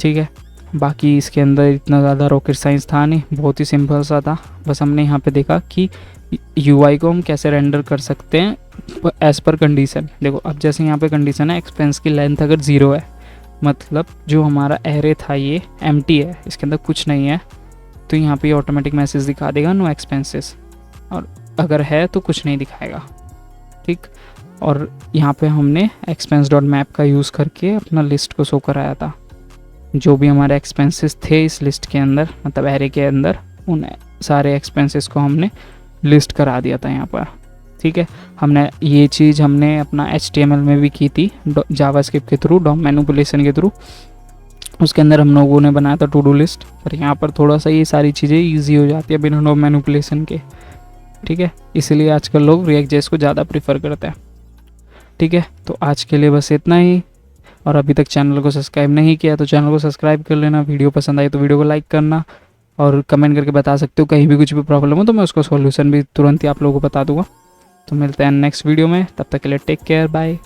ठीक है। बाकी इसके अंदर इतना ज़्यादा रॉकेट साइंस था नहीं, बहुत ही सिंपल सा था। बस हमने यहाँ पे देखा कि यूआई को हम कैसे रेंडर कर सकते हैं एज़ पर कंडीशन। देखो अब जैसे यहाँ पे कंडीशन है एक्सपेंस की लेंथ अगर 0 है, मतलब जो हमारा एरे था ये एम्प्टी है, इसके अंदर कुछ नहीं है, तो यहाँ पे ऑटोमेटिक मैसेज दिखा देगा नो एक्सपेंसेस, और अगर है तो कुछ नहीं दिखाएगा, ठीक। और यहाँ पे हमने एक्सपेंस डॉट मैप का यूज़ करके अपना लिस्ट को शो कराया था, जो भी हमारे एक्सपेंसेस थे इस लिस्ट के अंदर, मतलब एरे के अंदर, उन सारे एक्सपेंसेस को हमने लिस्ट करा दिया था यहाँ पर, ठीक है। हमने ये चीज़ हमने अपना HTML में भी की थी जावास्क्रिप्ट के थ्रू, डॉम मैनिपुलेशन के थ्रू, उसके अंदर हम लोगों ने बनाया था टू डू लिस्ट। पर यहाँ पर थोड़ा सा ये सारी चीज़ें ईजी हो जाती है बिना डॉम मैनिपुलेशन के, ठीक है। इसलिए आजकल लोग React.js को ज़्यादा प्रीफर करते हैं, ठीक है। तो आज के लिए बस इतना ही, और अभी तक चैनल को सब्सक्राइब नहीं किया तो चैनल को सब्सक्राइब कर लेना। वीडियो पसंद आई तो वीडियो को लाइक करना, और कमेंट करके बता सकते हो कहीं भी कुछ भी प्रॉब्लम हो तो मैं उसका सॉल्यूशन भी तुरंत ही आप लोगों को बता दूंगा। तो मिलते हैं नेक्स्ट वीडियो में, तब तक के लिए टेक केयर, बाय।